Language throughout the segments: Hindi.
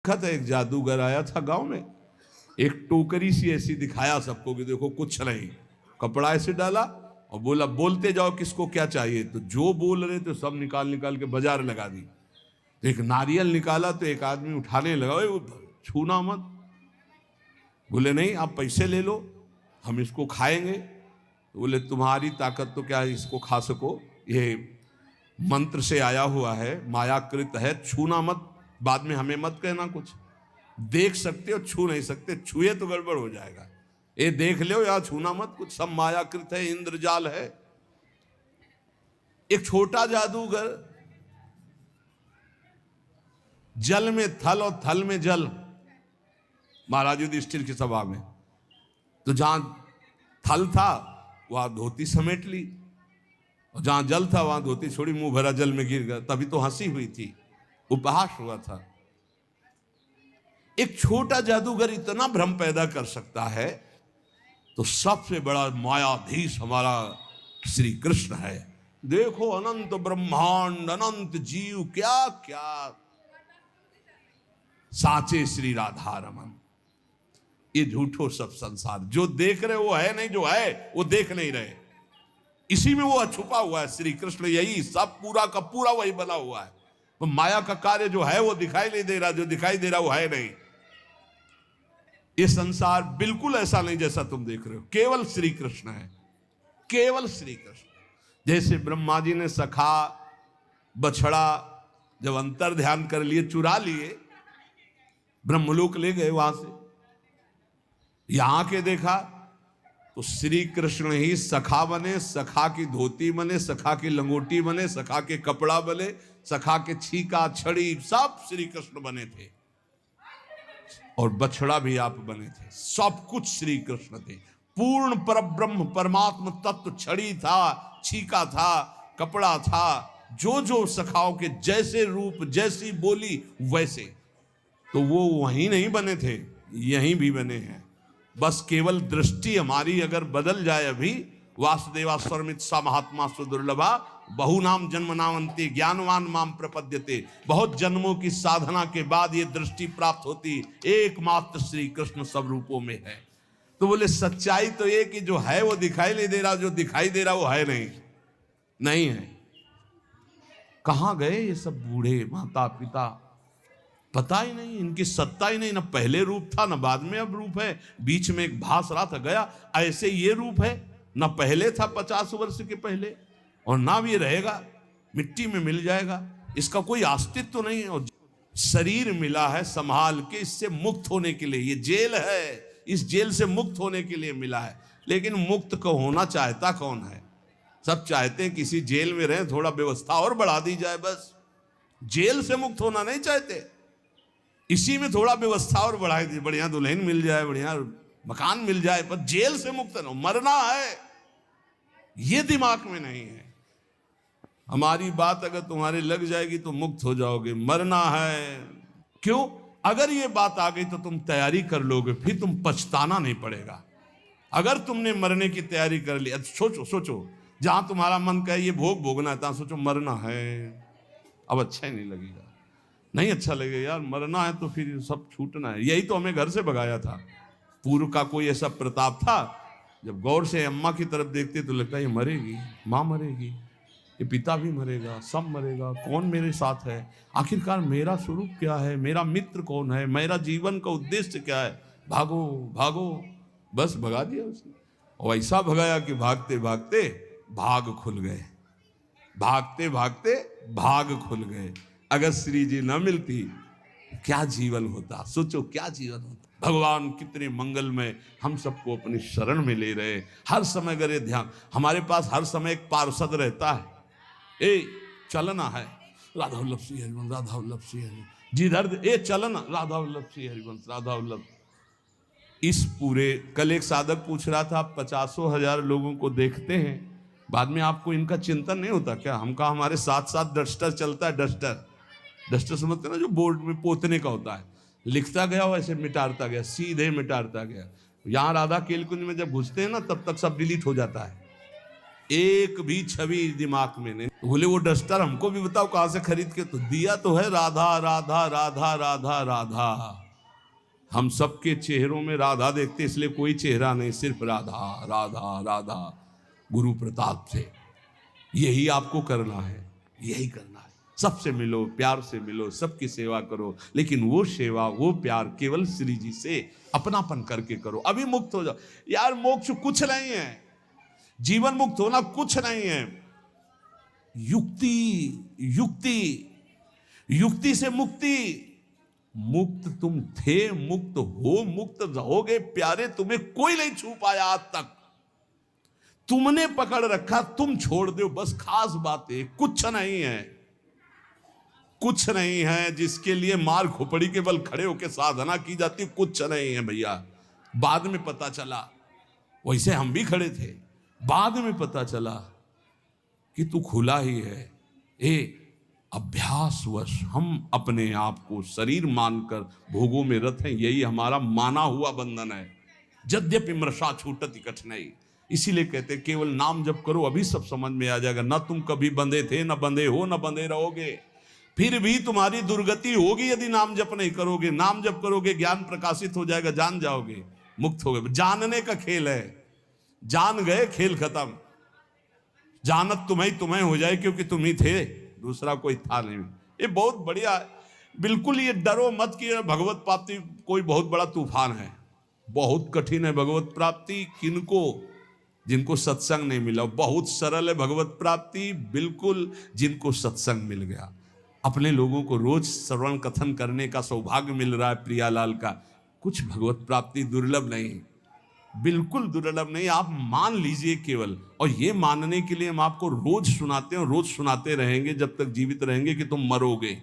खत एक जादूगर आया था गांव में, एक टोकरी सी ऐसी दिखाया सबको कि देखो कुछ नहीं, कपड़ा ऐसे डाला और बोला बोलते जाओ किसको क्या चाहिए। तो जो बोल रहे थे सब निकाल निकाल के बाजार लगा दी। तो एक नारियल निकाला तो एक आदमी उठाने लगा, वो छूना मत। बोले नहीं आप पैसे ले लो, हम इसको खाएंगे। तो बोले तुम्हारी ताकत तो क्या इसको खा सको, ये मंत्र से आया हुआ है, मायाकृत है, छूना मत, बाद में हमें मत कहना कुछ। देख सकते हो छू नहीं सकते, छुए तो गड़बड़ हो जाएगा। ये देख लो या छूना मत, कुछ सब मायाकृत है, इंद्रजाल है। एक छोटा जादूगर जल में थल और थल में जल, महाराज युधिष्ठिर की सभा में, तो जहां थल था वहां धोती समेट ली और जहां जल था वहां धोती छोड़ी, मुंह भरा जल में गिर गया। तभी तो हंसी हुई थी, उपहास हुआ था। एक छोटा जादूगर इतना भ्रम पैदा कर सकता है, तो सबसे बड़ा मायाधीश हमारा श्री कृष्ण है। देखो अनंत ब्रह्मांड, अनंत जीव, क्या क्या साचे श्री राधा रमन। ये झूठो सब संसार, जो देख रहे वो है नहीं, जो है वो देख नहीं रहे। इसी में वो छुपा हुआ है श्री कृष्ण, यही सब पूरा का पूरा वही बना हुआ है। तो माया का कार्य जो है वो दिखाई नहीं दे रहा, जो दिखाई दे रहा वो है नहीं। ये संसार बिल्कुल ऐसा नहीं जैसा तुम देख रहे हो, केवल श्री कृष्ण है, केवल श्री कृष्ण। जैसे ब्रह्मा जी ने सखा बछड़ा जब अंतर ध्यान कर लिए, चुरा लिए, ब्रह्मलोक ले गए, वहां से यहां के देखा तो श्री कृष्ण ही सखा बने, सखा की धोती बने, सखा की लंगोटी बने, सखा के कपड़ा बने, सखा के छीका छड़ी सब श्री कृष्ण बने थे, और बछड़ा भी आप बने थे। सब कुछ श्री कृष्ण थे, पूर्ण परब्रह्म परमात्म तत्व। छड़ी था, छीका था, कपड़ा था, जो जो सखाओं के जैसे रूप जैसी बोली वैसे। तो वो वहीं नहीं बने थे, यहीं भी बने हैं। बस केवल दृष्टि हमारी अगर बदल जाए। अभी वासुदेवा स्वरमित सा महात्मा सुदुर्लभा बहु नाम जन्म नामंते ज्ञानवान माम प्रपद्यते। बहुत जन्मों की साधना के बाद ये दृष्टि प्राप्त होती, एकमात्र श्री कृष्ण सब रूपों में है। तो बोले सच्चाई तो ये कि जो है वो दिखाई नहीं दे रहा, जो दिखाई दे रहा वो है नहीं, नहीं है। कहां गए ये सब बूढ़े माता पिता, पता ही नहीं, इनकी सत्ता ही नहीं, ना पहले रूप था ना बाद में अब रूप है। बीच में एक भास रहा था गया, ऐसे ये रूप है, ना पहले था 50 वर्ष के पहले और ना भी रहेगा, मिट्टी में मिल जाएगा, इसका कोई अस्तित्व तो नहीं है। और शरीर मिला है संभाल के, इससे मुक्त होने के लिए, ये जेल है, इस जेल से मुक्त होने के लिए मिला है। लेकिन मुक्त को होना चाहता कौन है? सब चाहते हैं किसी जेल में रहें, थोड़ा व्यवस्था और बढ़ा दी जाए, बस। जेल से मुक्त होना नहीं चाहते, इसी में थोड़ा व्यवस्था और बढ़ाई दी, बढ़िया दुल्हन मिल जाए, बढ़िया मकान मिल जाए, पर जेल से मुक्त न, मरना है ये दिमाग में नहीं है। हमारी बात अगर तुम्हारे लग जाएगी तो मुक्त हो जाओगे, मरना है क्यों? अगर ये बात आ गई तो तुम तैयारी कर लोगे, फिर तुम पछताना नहीं पड़ेगा। अगर तुमने मरने की तैयारी कर ली, सोचो सोचो, जहां तुम्हारा मन कहे ये भोग भोगना है, तहां सोचो मरना है, अब अच्छा ही नहीं लगेगा, नहीं अच्छा लगेगा यार, मरना है तो फिर सब छूटना है। यही तो हमें घर से भगाया था। पूर्व का कोई ऐसा प्रताप था, जब गौर से अम्मा की तरफ देखते तो लगता है ये मरेगी, माँ मरेगी, ये पिता भी मरेगा, सब मरेगा, कौन मेरे साथ है, आखिरकार मेरा स्वरूप क्या है, मेरा मित्र कौन है, मेरा जीवन का उद्देश्य क्या है, भागो भागो, बस भगा दिया उसने। और ऐसा भगाया कि भागते भागते भाग खुल गए, भागते भागते भाग खुल गए। अगर श्री जी न मिलती क्या जीवन होता, सोचो क्या जीवन होता। भगवान कितने मंगलमय हम सबको अपनी शरण में ले रहे। हर समय अगर ये ध्यान, हमारे पास हर समय एक पार्षद रहता है, ए चलना है राधा वल्लभ श्री हरिवंश, राधा वल्लभ श्री हरिवंश, जिधर ए चलना राधा वल्लभ श्री हरिवंश, राधा वल्लभ। इस पूरे, कल एक साधक पूछ रहा था, 50,000 लोगों को देखते हैं, बाद में आपको इनका चिंतन नहीं होता क्या? हम कहा हमारे साथ साथ डस्टर चलता है, डस्टर, डस्टर समझते ना, जो बोर्ड में पोतने का होता है, लिखता गया वैसे मिटाता गया, सीधे मिटाता गया। यहाँ राधा केलकुंज में जब घुसते हैं ना, तब तक सब डिलीट हो जाता है, एक भी छवि दिमाग में नहीं। बोले वो डस्टर हमको भी बताओ कहां से खरीद के, तो दिया तो है राधा राधा राधा राधा राधा। हम सबके चेहरों में राधा देखते, इसलिए कोई चेहरा नहीं, सिर्फ राधा राधा राधा। गुरु प्रताप से यही आपको करना है, यही करना है। सबसे मिलो, प्यार से मिलो, सबकी सेवा करो, लेकिन वो सेवा वो प्यार केवल श्री जी से अपनापन करके करो। अभी मुक्त हो जाओ यार। मोक्ष कुछ नहीं है, जीवन मुक्त होना कुछ नहीं है। युक्ति युक्ति युक्ति से मुक्ति। मुक्त तुम थे, मुक्त हो, मुक्त रहोगे प्यारे। तुम्हें कोई नहीं छू पाया आज तक, तुमने पकड़ रखा, तुम छोड़ दो बस। खास बात है कुछ नहीं है, कुछ नहीं है जिसके लिए मार खोपड़ी के बल खड़े होकर साधना की जाती, कुछ नहीं है भैया। बाद में पता चला, वैसे हम भी खड़े थे, बाद में पता चला कि तू खुला ही है। अभ्यासवश हम अपने आप को शरीर मानकर भोगों में रत हैं, यही हमारा माना हुआ बंधन है। यद्यपि मृषा छूटति कठिनाई, इसीलिए कहते केवल नाम जप करो, अभी सब समझ में आ जाएगा। ना तुम कभी बंधे थे, ना बंधे हो, ना बंधे रहोगे। फिर भी तुम्हारी दुर्गति होगी यदि नाम जप नहीं करोगे। नाम जप करोगे, ज्ञान प्रकाशित हो जाएगा, जान जाओगे, मुक्त हो गए। जानने का खेल है, जान गए खेल खत्म। जानत तुम्हें हो जाए, क्योंकि तुम ही थे, दूसरा कोई था नहीं। ये बहुत बढ़िया है। बिल्कुल ये डरो मत कि भगवत प्राप्ति कोई बहुत बड़ा तूफान है। बहुत कठिन है भगवत प्राप्ति। किनको? जिनको सत्संग नहीं मिला। बहुत सरल है भगवत प्राप्ति, बिल्कुल जिनको सत्संग मिल गया। अपने लोगों को रोज श्रवण कथन करने का सौभाग्य मिल रहा है प्रियालाल का। कुछ भगवत प्राप्ति दुर्लभ नहीं, बिल्कुल दुर्लभ नहीं। आप मान लीजिए केवल, और ये मानने के लिए हम आपको रोज सुनाते हैं, रोज सुनाते रहेंगे जब तक जीवित रहेंगे कि तुम मरोगे।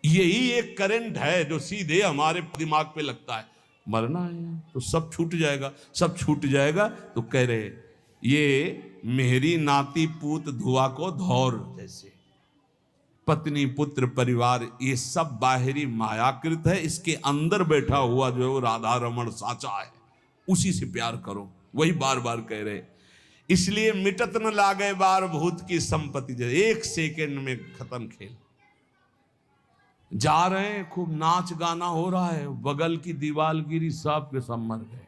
यही एक करंट है जो सीधे हमारे दिमाग पे लगता है, मरना है तो सब छूट जाएगा, सब छूट जाएगा। तो कह रहे ये मेरी नाती पूत धुआ को धौर जैसे, पत्नी पुत्र परिवार ये सब बाहरी मायाकृत है। इसके अंदर बैठा हुआ जो है वो राधा रमण साचा है, उसी से प्यार करो। वही बार बार कह रहे, इसलिए मिटत न लागे बार भूत की संपत्ति। एक सेकंड में खत्म खेल। जा रहे हैं, खूब नाच गाना हो रहा है, बगल की दीवार गिरी, सब के सब मर गए।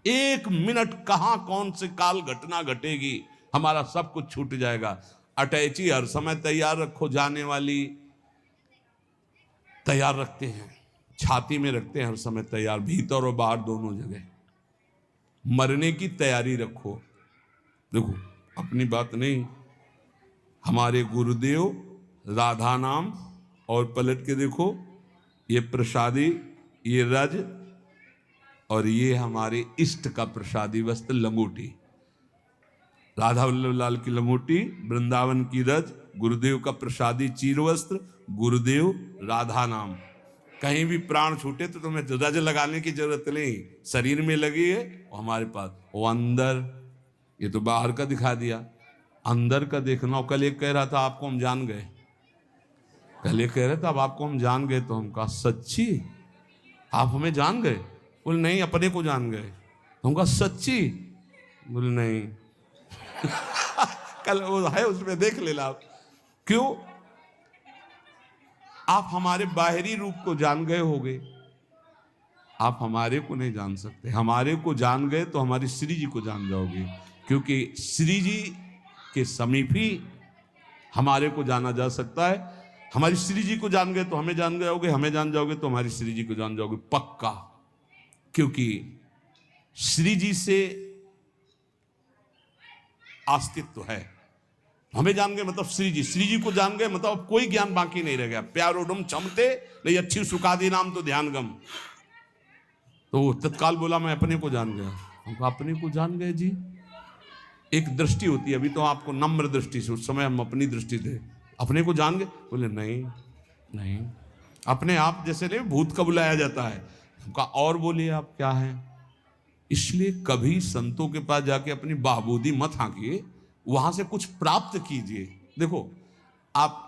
एक मिनट कहां कौन से काल घटना घटेगी, हमारा सब कुछ छूट जाएगा। अटैची हर समय तैयार रखो, जाने वाली तैयार रखते हैं, छाती में रखते हैं हर समय तैयार, भीतर और बाहर दोनों जगह। मरने की तैयारी रखो। देखो अपनी बात नहीं, हमारे गुरुदेव राधा नाम, और पलट के देखो ये प्रसादी, ये रज, और ये हमारे इष्ट का प्रसादी वस्त्र लंगोटी। राधा वल्लभ लाल की लंगोटी, वृंदावन की रज, गुरुदेव का प्रसादी चीर वस्त्र, गुरुदेव राधा नाम। कहीं भी प्राण छूटे तो तुम्हें रज लगाने की जरूरत नहीं, शरीर में लगी है वो हमारे पास। वो अंदर, ये तो बाहर का दिखा दिया, अंदर का देखना। कल एक कह रहा था आपको हम जान गए, कल एक कह रहे थे अब आपको हम जान गए। तो हम कहा सच्ची आप हमें जान गए? बोले नहीं अपने को जान गए। तो हम कहा सच्ची? बोले नहीं कल वो है उसमें देख लेना आप। क्यों? आप हमारे बाहरी रूप को जान गए होगे, आप हमारे को नहीं जान सकते। हमारे को जान गए तो हमारी श्री जी को जान जाओगे, क्योंकि श्री जी के समीप ही हमारे को जाना जा सकता है। हमारी श्री जी को जान गए तो हमें जान जाओगे, हमें जान जाओगे तो हमारी श्री जी को जान जाओगे पक्का। क्योंकि श्री जी से अस्तित्व है। हमें जान गए मतलब श्री जी को जान गए मतलब कोई ज्ञान बाकी नहीं रह गया। प्यारो डुम चमते नहीं अच्छी सुखादी नाम तो ध्यान गम। तो तत्काल बोला मैं अपने को जान गया। हमको अपने को जान गए जी, एक दृष्टि होती है। अभी तो आपको नम्र दृष्टि से, उस समय हम अपनी दृष्टि थे। अपने को जान गए? बोले नहीं नहीं, अपने आप जैसे नहीं भूत का बुलाया जाता है। हमका और बोलिए आप क्या है। इसलिए कभी संतों के पास जाके अपनी बाबूदी मत हाँकिए, वहां से कुछ प्राप्त कीजिए। देखो आप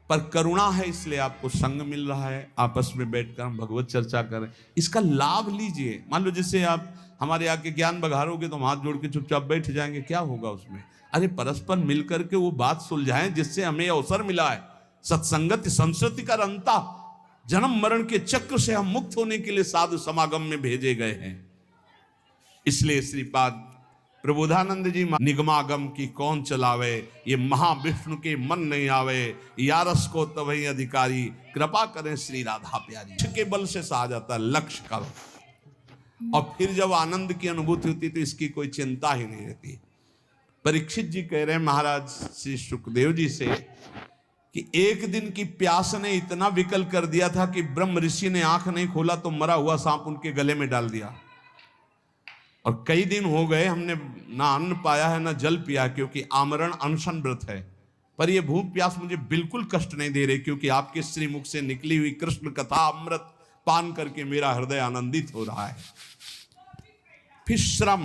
पर करुणा है इसलिए आपको संग मिल रहा है, आपस में बैठकर हम भगवत चर्चा करें, इसका लाभ लीजिए। मान लो जैसे आप हमारे आके ज्ञान बघारोगे तो हम हाथ जोड़ के चुपचाप बैठ जाएंगे, क्या होगा उसमें? अरे परस्पर मिलकर के वो बात सुलझाएं जिससे हमें अवसर मिला है। सत्संगति संस्कृति का रंता, जन्म मरण के चक्र से हम मुक्त होने के लिए साधु समागम में भेजे गए हैं। इसलिए श्रीपाद प्रबोधानंद जी निगमागम की कौन चलावे, ये महाविष्णु के मन नहीं आवे, यारस को तवही अधिकारी, कृपा करें श्री राधा प्यारी। के बल से सहा जाता है लक्ष्य का, और फिर जब आनंद की अनुभूति होती तो इसकी कोई चिंता ही नहीं रहती। परीक्षित जी कह रहे हैं महाराज श्री सुखदेव जी से कि एक दिन की प्यास ने इतना विकल कर दिया था कि ब्रह्म ऋषि ने आंख नहीं खोला तो मरा हुआ सांप उनके गले में डाल दिया, और कई दिन हो गए हमने ना अन्न पाया है ना जल पिया, क्योंकि आमरण अनशन व्रत है। पर यह भूख प्यास मुझे बिल्कुल कष्ट नहीं दे रही, क्योंकि आपके श्रीमुख से निकली हुई कृष्ण कथा अमृत पान करके मेरा हृदय आनंदित हो रहा है। फिर श्रम